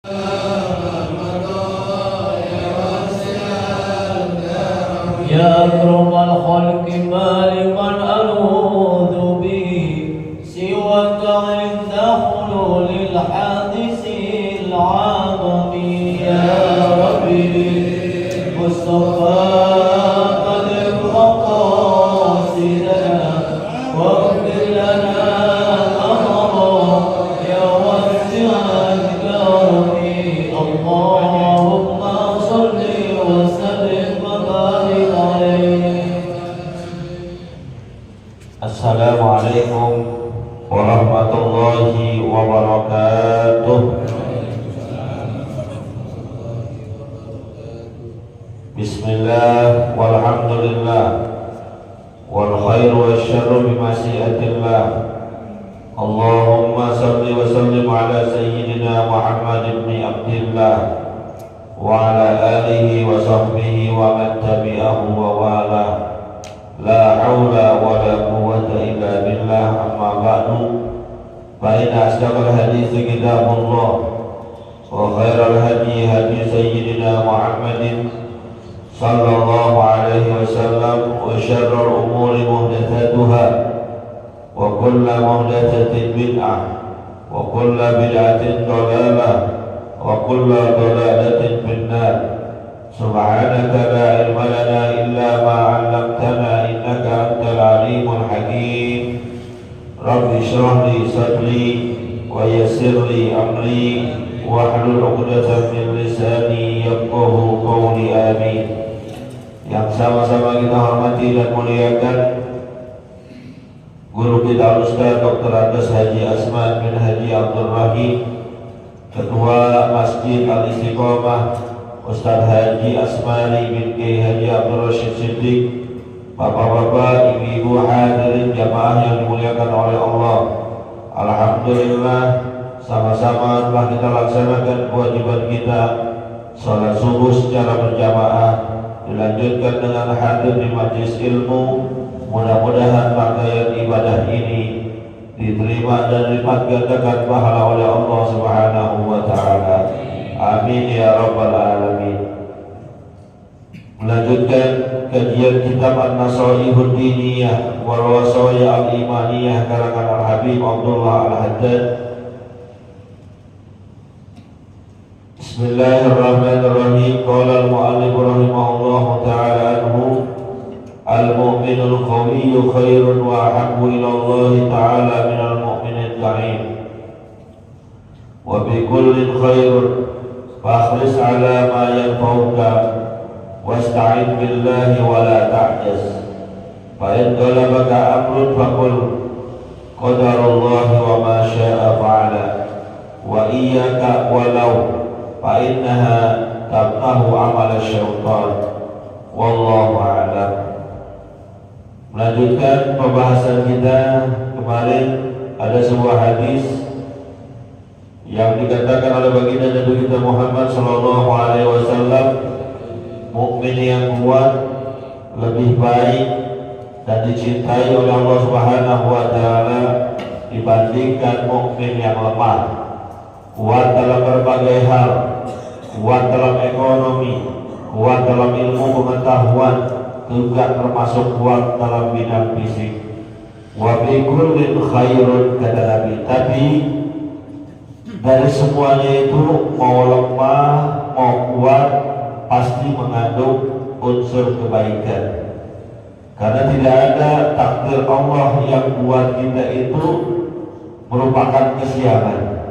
يا أكرم الخلق ما لمن ألوذ به سواك عند حلول الحادث العظيم يا ربي مصطفى قدر مقاصدنا واغفر لنا أمرا يا واسع الكرم اللهم صل وسلم وبارك عليه. Assalamualaikum warahmatullahi wabarakatuh. Bismillah walhamdulillah wal khairu wasyarru bimasyiatillah. Allahumma salli wa sallim ala sayyidina Muhammad ibn Abdillah wa ala alihi wa sahbihi wa man tabi'ahu wa wala. La hawla wa la quwwata illa billah, amma ba'du. Fa inna asdaqal hadithi kitabullah wa khairal hadi hadi sayyidina Muhammadin sallallahu alaihi wasallam wa syarrul umuri muhdatsatuha wa kullu muhdatsatin bid'ah wa kullu bid'atin dhalalah wa kullu dhalalatin finnar. Subhanaka la ilma lana illa ma 'allamtana innaka antal alimul hakim. Rabbi shrah li sadri wa yassir li amri wahlul 'uqdatam min lisani yafqahu qawli. Amin. Yang sama-sama kita hormati dan muliakan guru kita Ustaz Dr. Andes Haji Asman bin Haji Abdul Rahim, Ketua Masjid Al-Istiqomah Ustaz Haji Asmani bin Kiai Haji Abdul Rashid Siddiq, bapak-bapak, ibu-ibu hadirin jamaah yang dimuliakan oleh Allah. Alhamdulillah, sama-sama telah kita laksanakan kewajiban kita salat subuh secara berjamaah, dilanjutkan dengan hadir di majelis ilmu. Mudah-mudahan rangkaian ibadah ini diterima dan dilipat gandakan pahala oleh Allah Subhanahu wa taala. Amin ya rabbal alamin. Melanjutkan kajian kitab An-Nasaihud Diniyah wal Wasaya Al-Imaniyah karangan Al-Habib Abdullah Al-Haddad. Bismillahirrahmanirrahim. Qala al-mu'allif rahimahullahu ta'ala anhu, al-mu'minul qawiyyu khairun wa ahabbu ila Allah ta'ala minal mu'minid dha'if wa bi kullin khairun fakhlis ala ma yanfa'uka wasta'in billahi wa la ta'jaz fa in ghalabaka amrun faqul qadarullahi wa ma sya'a fa'ala wa iyyaka walau fa innaha tabtahu amal syaitan wallahu a'lam. Melanjutkan pembahasan kita kemarin, ada sebuah hadis yang dikatakan oleh baginda Nabi kita Muhammad sallallahu alaihi wasallam, mukmin yang kuat lebih baik dan dicintai oleh Allah Subhanahu wa taala dibandingkan mukmin yang lemah. Kuat dalam berbagai hal, kuat dalam ekonomi, kuat dalam ilmu pengetahuan, juga termasuk kuat dalam bidang fisik. Wa bi kullin khairun, kata Nabi. Tapi dari semuanya itu, mau lemah mau kuat, pasti mengandung unsur kebaikan. Karena tidak ada takdir Allah yang buat kita itu merupakan kesialan.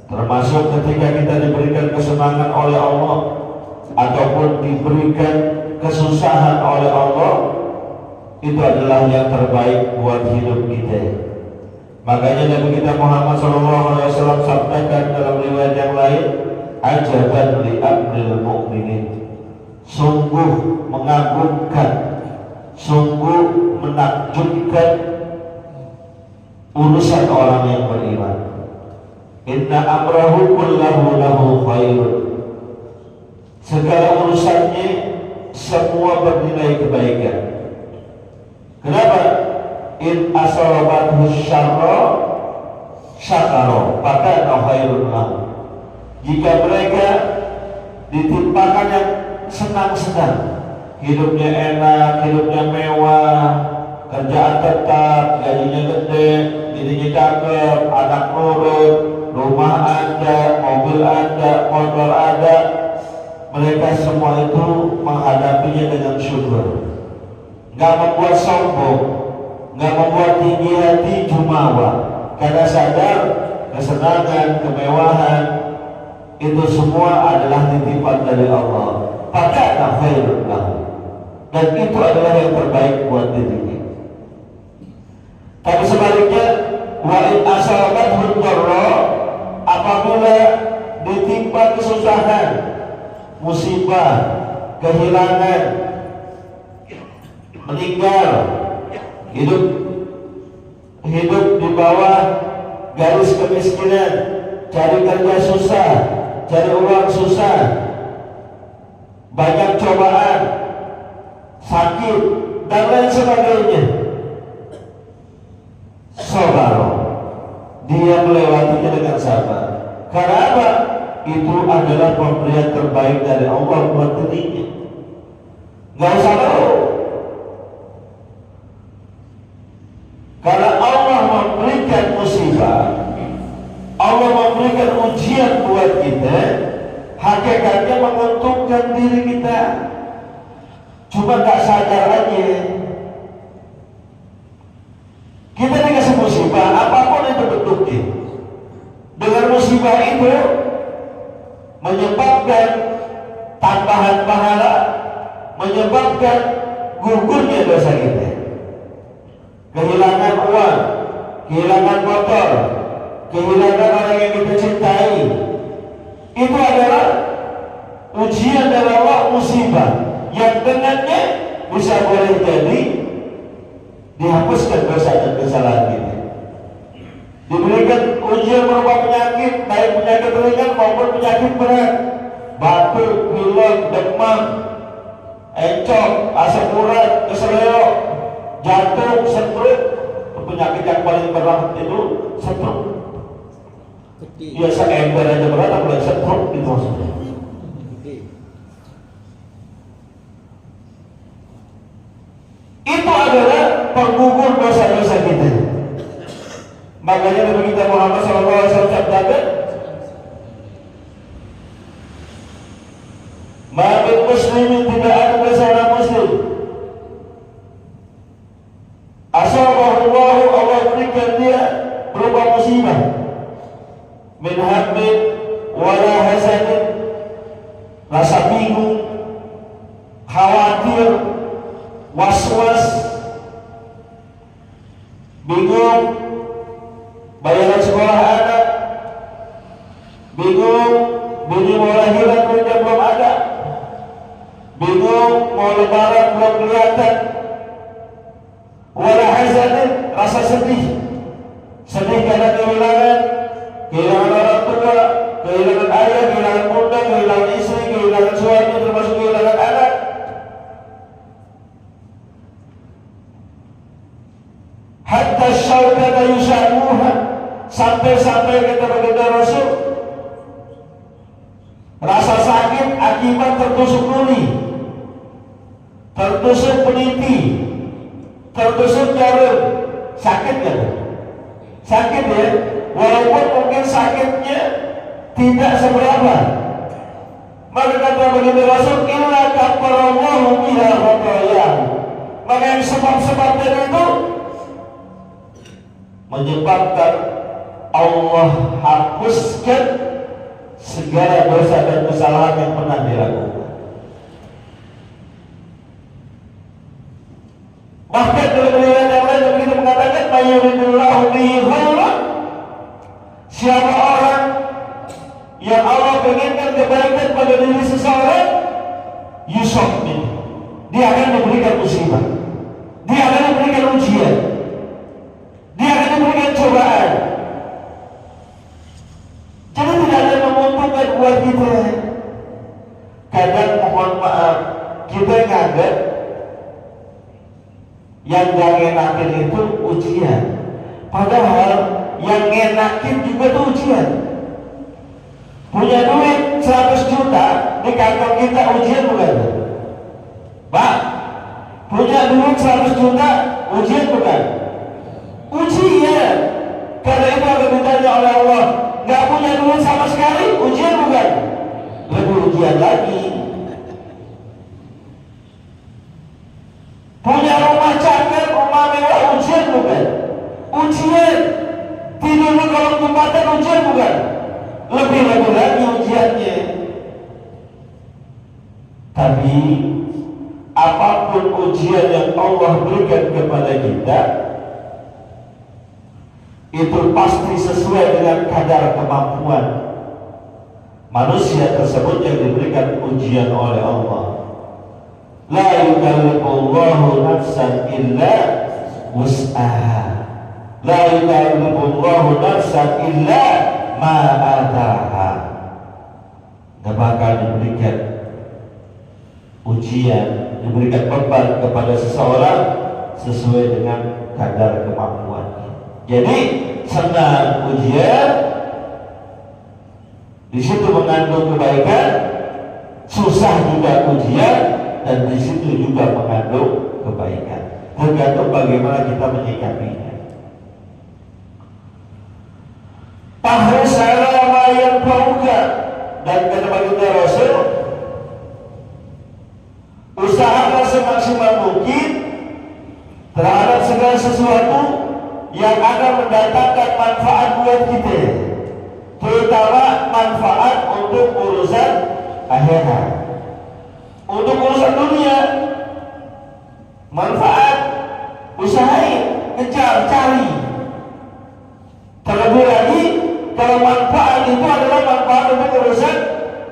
Termasuk ketika kita diberikan kesenangan oleh Allah ataupun diberikan kesusahan oleh Allah, itu adalah yang terbaik buat hidup kita. Makanya Nabi kita Muhammad SAW sampaikan dalam riwayat yang lain, ajaban li amril mu'minin, sungguh mengagumkan, sungguh menakjubkan urusan orang yang beriman. Inna amrahu kullahu lahu khairun, segala urusannya semua bernilai kebaikan. Kenapa? In asabathu syarra syakara fakana khairun lahu. Jika jika mereka ditimpakan yang senang-senang, hidupnya enak, hidupnya mewah, kerjaan tetap, gajinya gede, dirinya cakep, anak nurut, rumah ada, mobil ada, motor ada, mereka semua itu menghadapinya dengan syukur, nggak membuat sombong, nggak membuat tinggi hati, jumawa, karena sadar kesenangan, kemewahan itu semua adalah titipan dari Allah. Fakana khairun lahu, dan itu adalah yang terbaik buat dirinya. Tapi sebaliknya, wa in asabathu dharra, apabila ditimpa kesusahan, musibah, kehilangan, meninggal, hidup di bawah garis kemiskinan, cari kerja susah, cari uang susah, banyak cobaan, sakit, dan lain sebagainya, sabar, dia melewatinya dengan sabar. Karena apa? Itu adalah pemberian terbaik dari Allah buat dirinya. Gak usah tahu, karena Allah memberikan musibah, Allah memberikan ujian buat kita, hakikatnya menguntungkan diri kita, cuma gak sadar aja. Kita dikasih musibah, apapun itu bentuknya, dengan musibah itu menyebabkan tambahan pahala, menyebabkan gugurnya dosa kita, kehilangan uang, kehilangan motor, kehilangan orang yang kita cintai. Itu adalah ujian dari Allah, musibah yang dengannya bisa boleh jadi dihapuskan dosa dan kesalahan kita. Diberikan ujian berupa penyakit, baik penyakit ringan maupun penyakit berat, batuk, pilek, demam, encok, asam urat, keseleo, jantung, stroke. Penyakit yang paling berat itu stroke. Biasa ember aja berat, apalagi stroke itu maksudnya. Itu adalah penggugur dosa-dosa kita. Makanya Nabi kita Muhammad SAW sabdakan, ma min muslimin, tidak ada seorang muslim asabahullahu, Allah berikan dia berupa musibah, min hammin wala hasanin, rasa bingung, khawatir, was-was, bingung bayaran sekolah anak, bingung bini mau lahiran kerja belum ada, bingung mau lebaran belum kelihatan, wala hazanin, rasa sedih karena kehilangan orang tua, kehilangan ayah, kehilangan bunda, kehilangan istri, kehilangan suami, termasuk kehilangan anak. Hatta syaukata yushamuha, sampai kata baginda Rasul, rasa sakit akibat tertusuk duri, tertusuk peniti, tertusuk jarum, sakit kan? Sakit ya, walaupun mungkin sakitnya tidak seberapa. Maka kata baginda Rasul, illa kafarallahu biha khatayahu, maka yang sebab-sebab itu menyebabkan Allah hapuskan segala dosa dan kesalahan yang pernah dilakukan. Bahkan dalam riwayat yang lain begitu mengatakan, mayuridullahu bihi khairan, siapa orang yang Allah inginkan kebaikan pada diri seseorang, yusuf min, dia akan diberikan musibah, dia akan diberikan ujian, dia akan diberikan cobaan. Jadi tidak ada yang menguntungkan buat kita. Kadang mohon maaf, kita nganggap yang gak enakin itu ujian, padahal yang enakin juga itu ujian. Punya duit 100 juta di kantong kita, ujian bukan? Pak, punya duit 100 juta, ujian bukan? Ujian. Karena itu akan ditanya oleh Allah. Gak punya duit sama sekali, ujian bukan? Lebih ujian lagi. Punya rumah cantik, rumah mewah, ujian bukan? Ujian. Tidur di kolong jembatan, ujian bukan? Lebih lagi ujiannya. Tapi apapun ujian yang Allah berikan kepada kita, itu pasti sesuai dengan kadar kemampuan manusia tersebut yang diberikan ujian oleh Allah. La yukallifullahu nafsan illa wus'aha. La yukallifullahu nafsan illa ma ataha. Gak bakal diberikan ujian, diberikan beban kepada seseorang sesuai dengan kadar kemampuannya. Jadi senang ujian, di situ mengandung kebaikan, susah juga ujian, dan di situ juga mengandung kebaikan. Tergantung bagaimana kita menyikapinya. Tahris ala ma yanfa'uka, dan kata baginda Rasul, usahakan semaksimal mungkin terhadap segala sesuatu yang akan mendatangkan manfaat buat kita, terutama manfaat untuk urusan akhirat. Untuk urusan dunia, manfaat usahain, kejar, cari. Terlebih lagi kalau manfaat itu adalah manfaat untuk urusan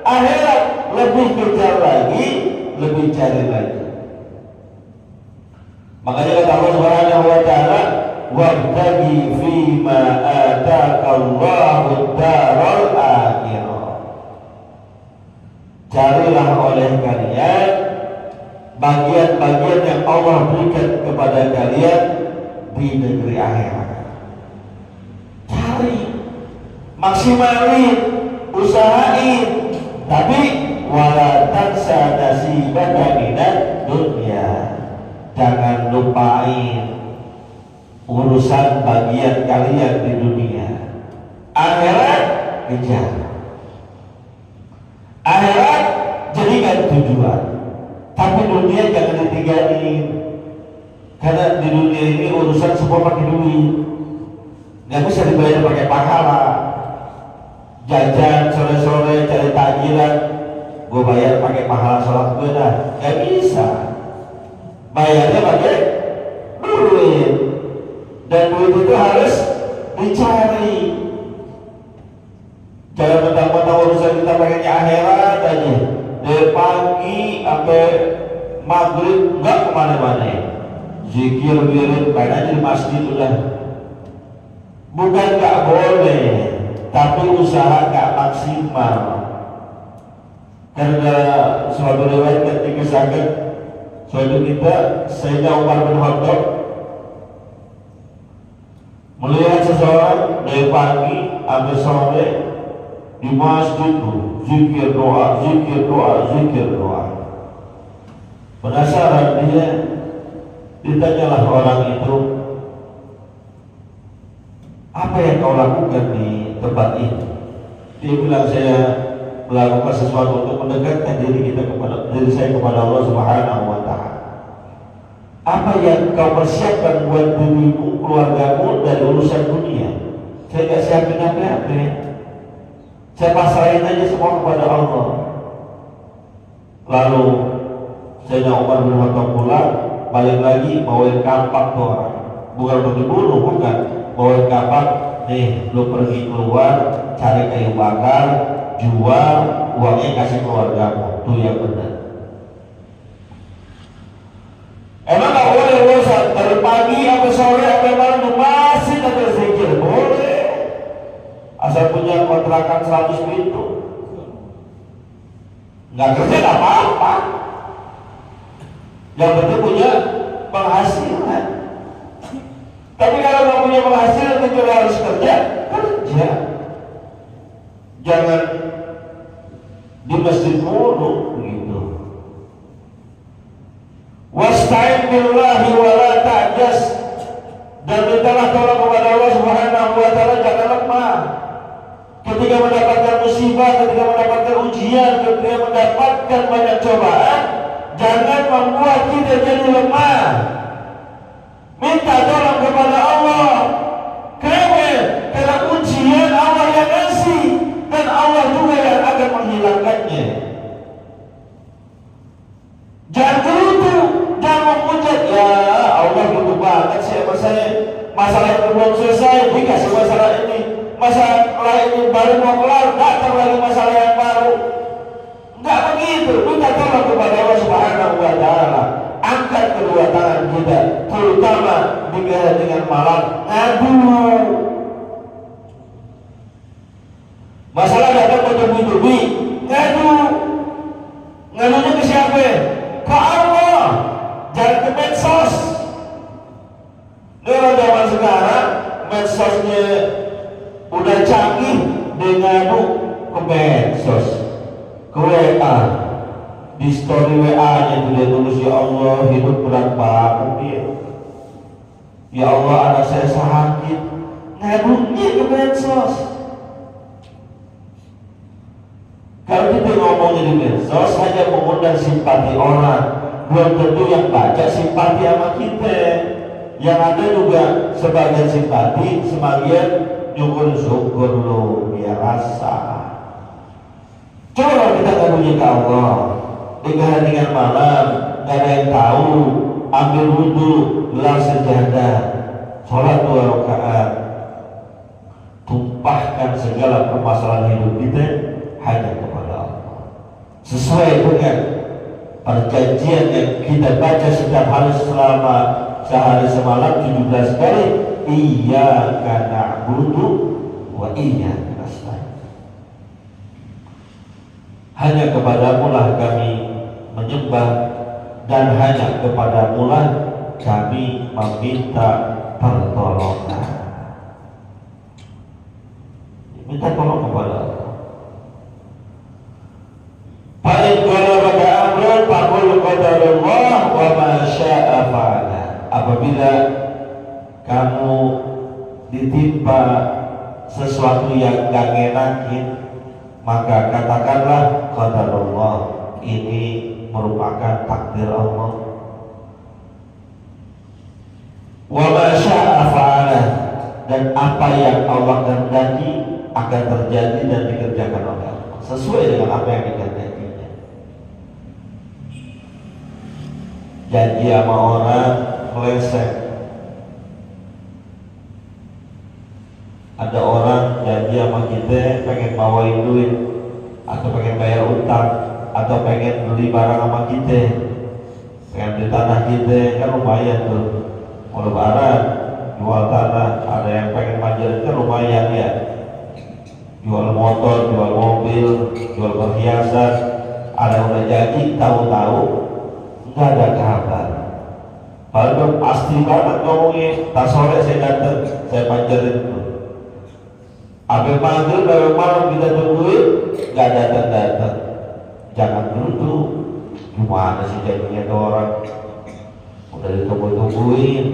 akhirat, lebih kejar lagi, lebih cari lagi. Makanya kata Allah Subhanahu wa taala, wabtaghi fima ataka Allahu daral akhirah. Carilah oleh kalian bagian-bagian yang Allah berikan kepada kalian di negeri akhirat. Cari, maksimalin, usahain, tapi wala tansa nasibaka minad dunya. Jangan lupain urusan bagian kalian di dunia. Akhirat kejar. Akhirat jadikan tujuan. Tapi dunia jangan ditinggalin. Karena di dunia ini urusan semua pakai duit. Gak bisa dibayar pakai pahala. Jajan sore-sore cari takjilan, gue bayar pakai pahala sholat gue dah. Gak bisa. Bayarnya pakai duit. Dan duit itu harus dicari. Jangan mentang-mentang urusan kita pakainya akhirat aja. Dari pagi sampai maghrib nggak kemana-mana. Zikir wirid main aja di masjid udah. Bukan nggak boleh, tapi usaha nggak maksimal. Karena suatu riwayat ketika sakit, suatu kita Sayyidina Umar bin Khattab melihat seseorang dari pagi sampai sore di masjid zikir doa, zikir doa, zikir doa. Penasaran dia, ditanyalah orang itu, apa yang kau lakukan di tempat ini? Dia bilang, saya melakukan sesuatu untuk mendekatkan diri saya kepada Allah Subhanahu wa taala. Apa yang kau persiapkan buat dirimu, keluargamu dari urusan dunia? Saya tidak siapin apa-apa. Saya pasrahin aja semua kepada Allah. Lalu Sayyidina Umar bin Khattab pulang, balik lagi bawain kapak tuh orang. Bukan untuk dibunuh, bukan. Bawain kapak, nih lu pergi keluar, cari kayu bakar, jual, uangnya kasih keluargamu. Itu yang benar. Emang gak boleh urusan dari pagi sampai sore sampai malam masih ada zikir? Boleh. Asal punya kontrakan 100 pintu. Nggak kerja nggak apa-apa. Yang penting punya penghasilan. Tapi kalau nggak punya penghasilan kecuali harus kerja, kerja. Jangan di masjid mulu begitu. Wasta'in billahi wa la ta'jas, dan mintalah tolong kepada Allah Subhanahu wa taala, jangan lemah ketika mendapatkan musibah, ketika mendapatkan ujian, ketika mendapatkan banyak cobaan. Jangan membuat kita jadi lemah. Minta tolong kepada Allah. Karena ujian Allah yang ngasih, dan Allah juga yang akan menghilangkannya. Jangan gerutu, jangan memucat, ya Allah gitu banget sih sama saya. Masalah itu belum selesai, dikasih masalah ini. Masalah ini baru mau kelar, datang lagi masalah yang baru. Enggak begitu. Minta tolong kepada Allah Subhanahu wa taala. Angkat kedua tangan kita, terutama di dengan malam, ngadu. Masalah datang bertubi-tubi, ngadu. Ngadunya ke siapa? Ke Allah. Jangan ke medsos. Kalau zaman sekarang medsosnya udah canggih, dia ngadu ke medsos, ke WA. Di story WA-nya itu dia tulis, ya Allah hidup berat banget dia. Ya Allah anak saya sakit. Ngadunya ke medsos. Kalau kita ngomongnya di medsos hanya mengundang simpati orang, belum tentu yang baca simpati sama kita. Yang ada juga sebagian simpati, sebagian syukur lo biar rasa. Coba kita ngadunya ke Allah di keheningan malam, gak ada yang tahu, ambil wudhu, gelar sejadah, sholat 2 rakaat, tumpahkan segala permasalahan hidup kita hanya kepada Allah, sesuai dengan perjanjian yang kita baca setiap hari selama sehari semalam 17 kali. Iyyaka na'budu wa iyyaka nasta'in. Hanya kepadamu lah kami menyembah, dan hanya kepadamu lah kami meminta pertolongan. Minta tolong kepada Allah. Fa'in qalabaka amrun faqul qadarullah wa ma syaa fa'ala. Apabila kamu ditimpa sesuatu yang gak ngenakin, maka katakanlah qadarullah, ini merupakan takdir Allah. Wa ma syaa fa'ala, dan apa yang Allah kehendaki akan terjadi dan dikerjakan oleh Allah sesuai dengan apa yang dikehendakinya. Janji sama orang meleset. Ada orang janji sama kita pengen bawain duit, atau pengen bayar utang, atau pengen beli barang sama kita, pengen beli tanah kita, kan lumayan tuh. Mau lebaran jual tanah, ada yang pengen manjain, kan lumayan ya. Jual motor, jual mobil, jual perhiasan. Ada yang udah janji, tahu-tahu nggak ada kabar. Padahal pasti banget ngomongnya, tak sore saya datang, saya manjain tuh. Sampai maghrib, sampai malam kita tungguin, nggak datang-datang. Jangan dulu, gimana sih jadinya tuh orang udah ditunggu-tungguin.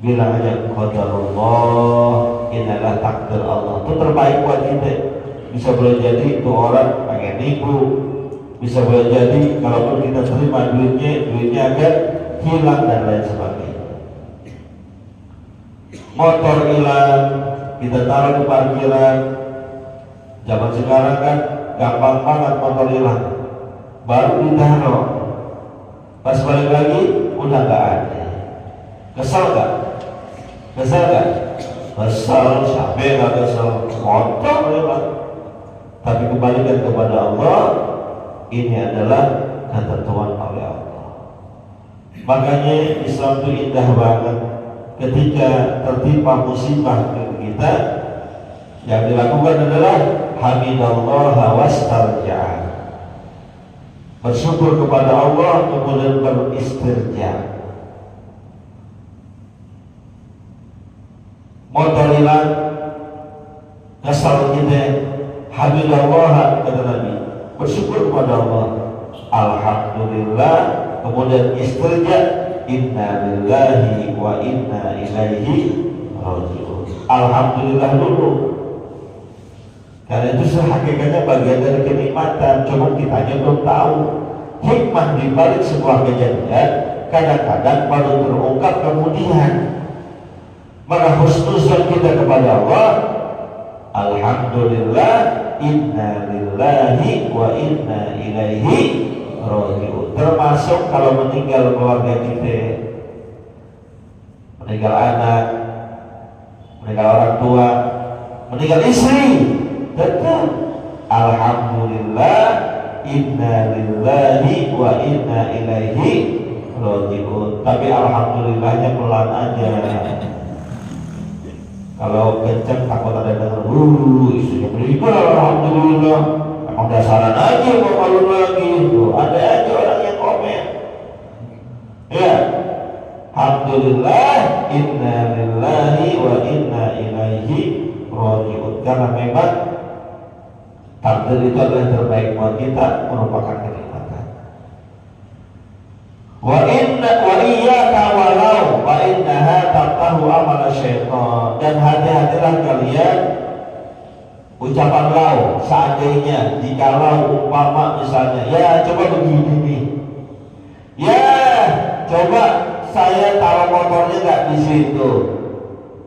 Bilang aja qadarullah, inilah takdir Allah. Itu terbaik buat kita. Bisa boleh jadi itu orang pengen nipu, bisa boleh jadi kalaupun kita terima duitnya akan hilang dan lain sebagainya. Motor hilang, kita taruh di parkiran. Zaman sekarang kan gampang banget motor hilang, baru ditaruh, pas balik lagi udah nggak ada. Kesal gak? Kesal gak? Kesal, siapa yang gak kesal? Motor hilang. Tapi kembalikan kepada Allah, ini adalah ketentuan oleh Allah. Makanya Islam itu indah banget. Ketika tertimpa musibah kita, yang dilakukan adalah hamidallah wastarja, bersyukur kepada Allah kemudian beristirja. Motor hilang, kesal kita, hamidallah kata Nabi, bersyukur kepada Allah, alhamdulillah, kemudian istirja, inna lillahi wa inna ilaihi raji'un. Alhamdulillah dulu, karena itu hakikatnya bagian dari kenikmatan, cuma kitanya belum tahu hikmah di balik sebuah kejadian. Kadang-kadang baru terungkap kemudian. Maka husnuzan kita kepada Allah, alhamdulillah, inna lillahi wa inna ilaihi raji'un. Termasuk kalau meninggal keluarga kita, meninggal anak, meninggal orang tua, meninggal istri, tetap alhamdulillah, inna lillahi wa inna ilaihi raji'un. Tapi alhamdulillahnya pelan aja. Kalau kenceng takut ada dengar, istrinya meninggal, alhamdulillah. Emang dasaran aja mau malu lagi. Tuh, ada aja orang yang komen. Ya, alhamdulillah, inna lillahi wa inna ilaihi raji'un. Karena memang takdir itu adalah yang terbaik buat kita, merupakan kenikmatan. Wa iyyaka walau wa innaha taqtahu amal syaitan. Dan hati-hatilah kalian ucapan lau, seandainya, jikalau, umpama misalnya, ya coba begini nih, ya coba saya taruh motornya nggak di situ,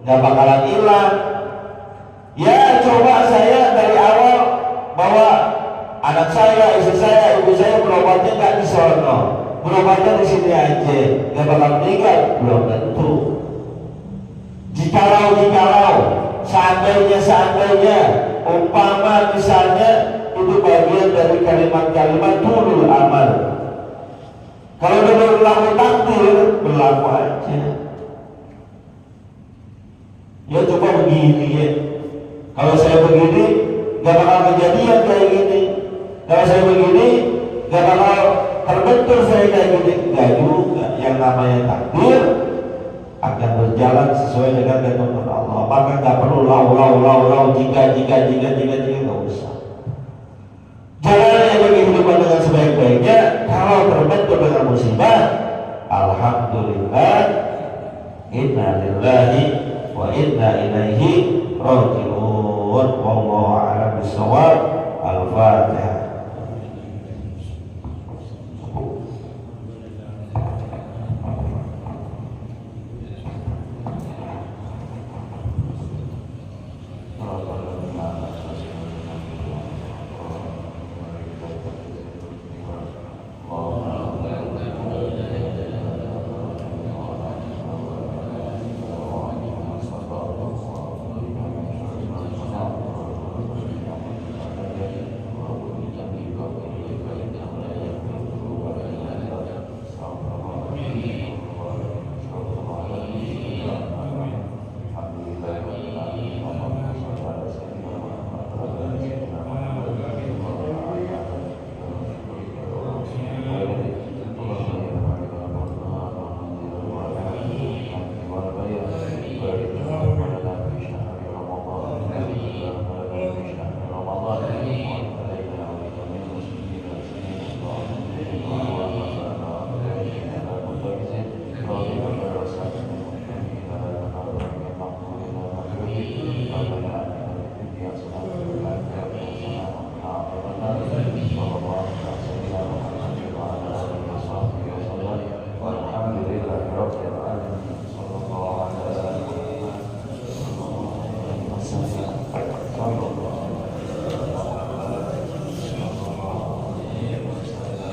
nggak bakalan hilang. Ya coba saya dari awal bawa anak saya, istri saya, ibu saya berobatnya nggak di sono, berobatnya di sini aja, nggak bakal meninggal. Belum tentu. Jikalau, seandainya, umpama misalnya, itu bagian dari kalimat-kalimat tulul amal. Kalau udah berlaku takdir, berlaku aja. Ya coba begini ya, kalau saya begini gak bakal kejadian kayak gini, kalau saya begini gak bakal terbentur saya kayak gini. Gak juga. Yang namanya takdir akan berjalan sesuai dengan ketentuan Allah. Maka gak perlu lau jika gak usah. Jalannya bagi kehidupan dengan sebaik-baiknya. Kalau terbentur dengan musibah, alhamdulillah, inna lillahi wa inna ilaihi raji'un. Wallahu a'lam bishawab.